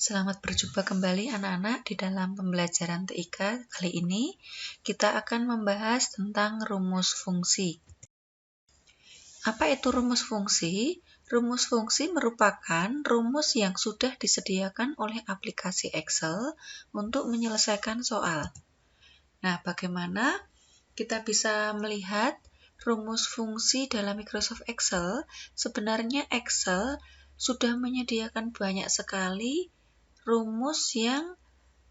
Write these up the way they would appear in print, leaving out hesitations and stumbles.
Selamat berjumpa kembali anak-anak di dalam pembelajaran TIK. Kali ini kita akan membahas tentang rumus fungsi. Apa itu rumus fungsi? Rumus fungsi merupakan rumus yang sudah disediakan oleh aplikasi Excel untuk menyelesaikan soal. Nah, bagaimana kita bisa melihat rumus fungsi dalam Microsoft Excel? Sebenarnya Excel sudah menyediakan banyak sekali rumus yang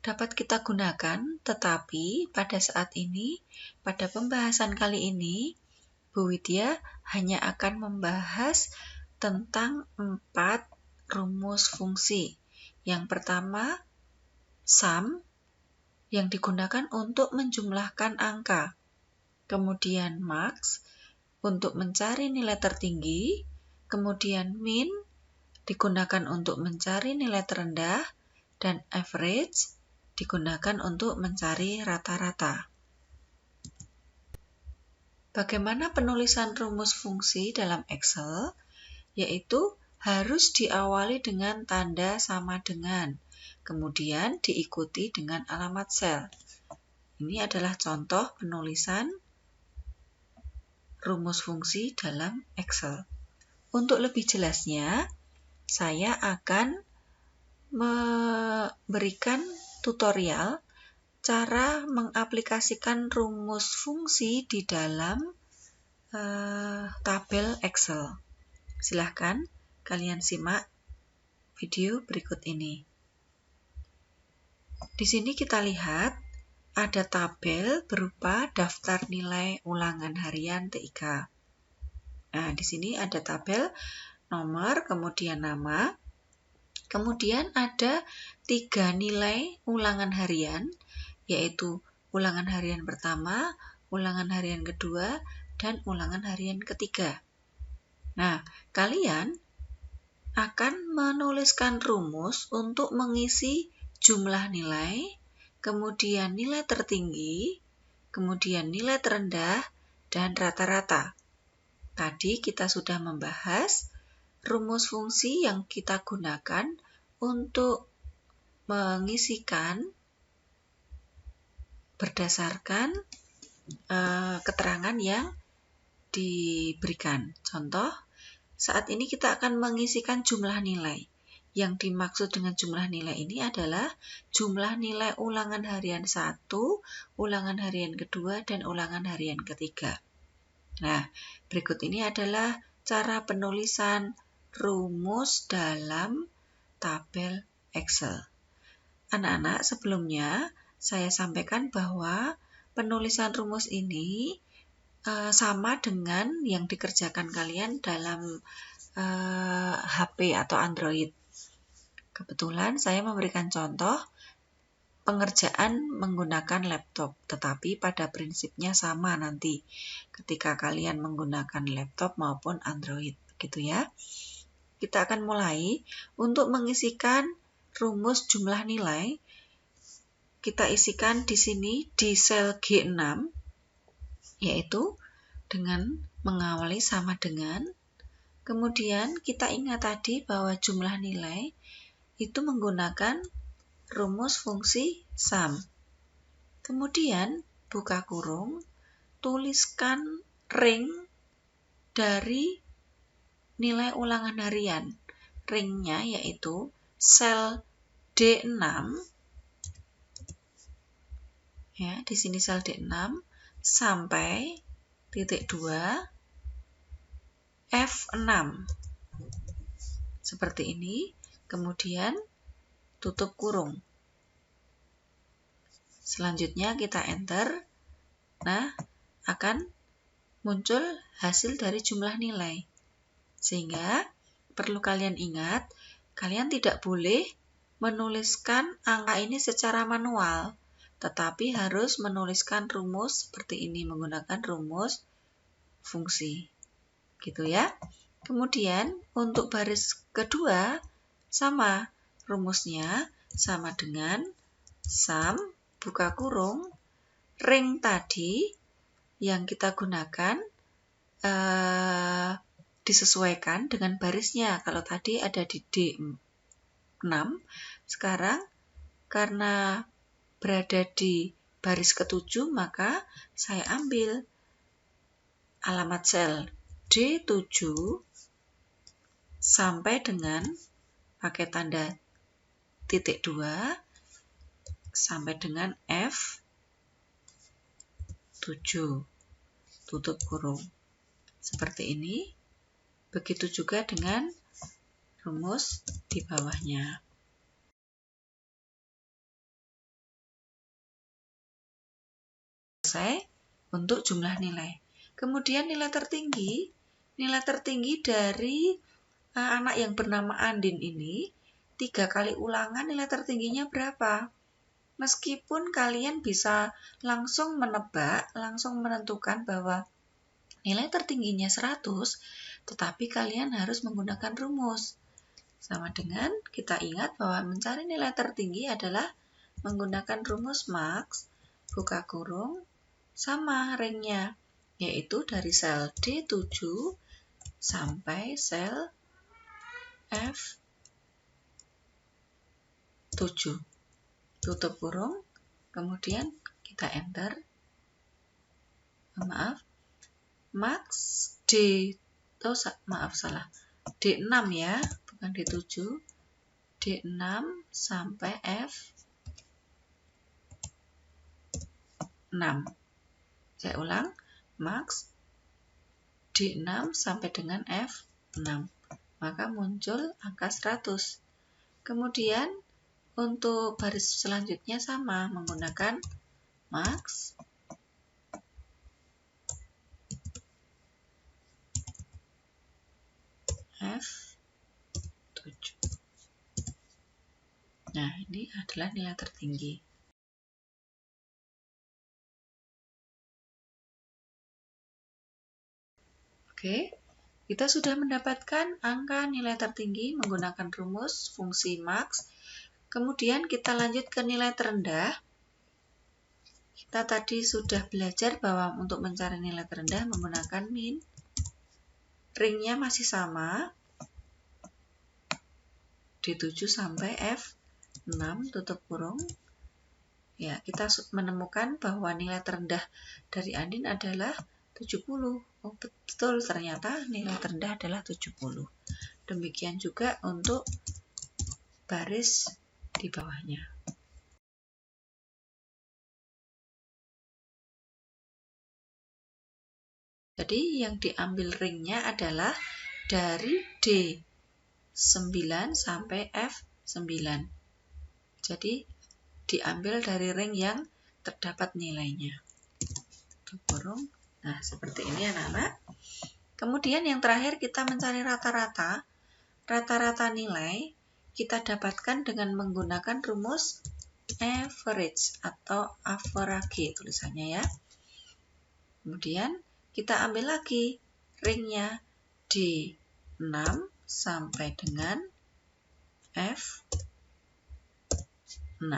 dapat kita gunakan, tetapi pada saat ini, pada pembahasan kali ini, Bu Widya hanya akan membahas tentang 4 rumus fungsi. Yang pertama, sum, yang digunakan untuk menjumlahkan angka. Kemudian max, untuk mencari nilai tertinggi. Kemudian min, digunakan untuk mencari nilai terendah. Dan average digunakan untuk mencari rata-rata. Bagaimana penulisan rumus fungsi dalam Excel? Yaitu harus diawali dengan tanda sama dengan, kemudian diikuti dengan alamat sel. Ini adalah contoh penulisan rumus fungsi dalam Excel. Untuk lebih jelasnya, saya akan memberikan tutorial cara mengaplikasikan rumus fungsi di dalam tabel Excel. Silahkan kalian simak video berikut ini. Di sini kita lihat ada tabel berupa daftar nilai ulangan harian TIK. Nah, di sini ada tabel nomor, kemudian nama. Kemudian ada 3 nilai ulangan harian, yaitu ulangan harian pertama, ulangan harian kedua, dan ulangan harian ketiga. Nah, kalian akan menuliskan rumus untuk mengisi jumlah nilai, kemudian nilai tertinggi, kemudian nilai terendah, dan rata-rata. Tadi kita sudah membahas rumus fungsi yang kita gunakan untuk mengisikan berdasarkan keterangan yang diberikan. Contoh, saat ini kita akan mengisikan jumlah nilai. Yang dimaksud dengan jumlah nilai ini adalah jumlah nilai ulangan harian 1, ulangan harian kedua, dan ulangan harian ketiga. Nah, berikut ini adalah cara penulisan rumus dalam tabel Excel. Anak-anak, sebelumnya saya sampaikan bahwa penulisan rumus ini sama dengan yang dikerjakan kalian dalam HP atau Android. Kebetulan saya memberikan contoh pengerjaan menggunakan laptop, tetapi pada prinsipnya sama nanti ketika kalian menggunakan laptop maupun Android, gitu ya. Kita akan mulai untuk mengisikan rumus jumlah nilai. Kita isikan di sini di sel G6, yaitu dengan mengawali sama dengan. Kemudian kita ingat tadi bahwa jumlah nilai itu menggunakan rumus fungsi sum. Kemudian buka kurung, tuliskan ring dari nilai ulangan harian. Ringnya yaitu sel D6. Ya, di sini sel D6 sampai titik 2 F6. Seperti ini. Kemudian tutup kurung. Selanjutnya kita enter. Nah, akan muncul hasil dari jumlah nilai. Sehingga perlu kalian ingat, kalian tidak boleh menuliskan angka ini secara manual, tetapi harus menuliskan rumus seperti ini menggunakan rumus fungsi. Gitu ya. Kemudian untuk baris kedua sama rumusnya sama dengan sum buka kurung ring tadi yang kita gunakan disesuaikan dengan barisnya. Kalau tadi ada di 6. Sekarang karena berada di baris ke-7, maka saya ambil alamat sel D7 sampai dengan pakai tanda titik 2 sampai dengan F7, tutup kurung. Seperti ini. Begitu juga dengan rumus di bawahnya. Selesai untuk jumlah nilai. Kemudian nilai tertinggi dari anak yang bernama Andin ini, 3 kali ulangan nilai tertingginya berapa? Meskipun kalian bisa langsung menebak, langsung menentukan bahwa nilai tertingginya 100, tetapi kalian harus menggunakan rumus. Sama dengan kita ingat bahwa mencari nilai tertinggi adalah menggunakan rumus max, buka kurung, sama ringnya, yaitu dari sel D7 sampai sel F7. Tutup kurung, kemudian kita enter. Max D6 ya, bukan D7. D6 sampai F6. Saya ulang, max D6 sampai dengan F6. Maka muncul angka 100. Kemudian untuk baris selanjutnya sama, menggunakan max F7. Nah, ini adalah nilai tertinggi. Oke, kita sudah mendapatkan angka nilai tertinggi menggunakan rumus fungsi max. Kemudian kita lanjut ke nilai terendah. Kita tadi sudah belajar bahwa untuk mencari nilai terendah menggunakan min. Ringnya masih sama, D7 sampai F6, tutup kurung. Ya, kita menemukan bahwa nilai terendah dari Andin adalah 70. Oh, betul, ternyata nilai terendah adalah 70. Demikian juga untuk baris di bawahnya. Jadi yang diambil ringnya adalah dari D9 sampai F9. Jadi diambil dari ring yang terdapat nilainya. Kurung. Nah, seperti ini anak-anak. Kemudian yang terakhir kita mencari rata-rata. Rata-rata nilai kita dapatkan dengan menggunakan rumus average atau average tulisannya ya. Kemudian kita ambil lagi ringnya D6 sampai dengan F6.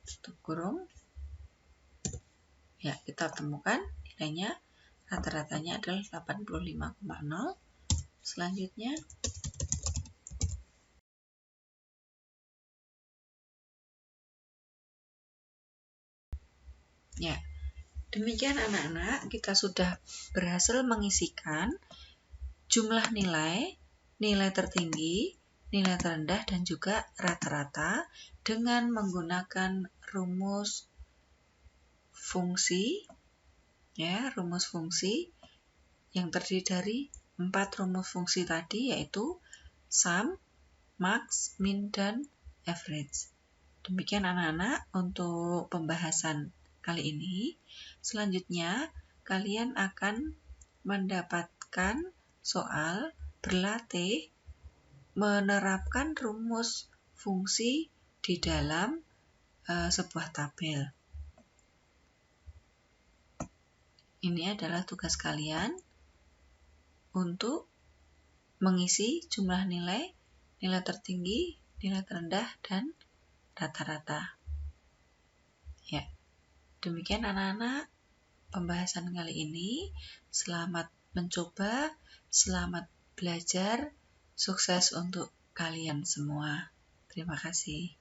Tutup kurung. Ya, kita temukan nilainya rata-ratanya adalah 85,0. Selanjutnya ya, demikian anak-anak, kita sudah berhasil mengisikan jumlah nilai, nilai tertinggi, nilai terendah, dan juga rata-rata dengan menggunakan rumus fungsi, ya, rumus fungsi yang terdiri dari 4 rumus fungsi tadi, yaitu sum, max, min, dan average. Demikian anak-anak untuk pembahasan kali ini. Selanjutnya, kalian akan mendapatkan soal berlatih menerapkan rumus fungsi di dalam sebuah tabel. Ini adalah tugas kalian untuk mengisi jumlah nilai, nilai tertinggi, nilai terendah, dan rata-rata. Ya, demikian anak-anak pembahasan kali ini. Selamat mencoba, selamat belajar, sukses untuk kalian semua. Terima kasih.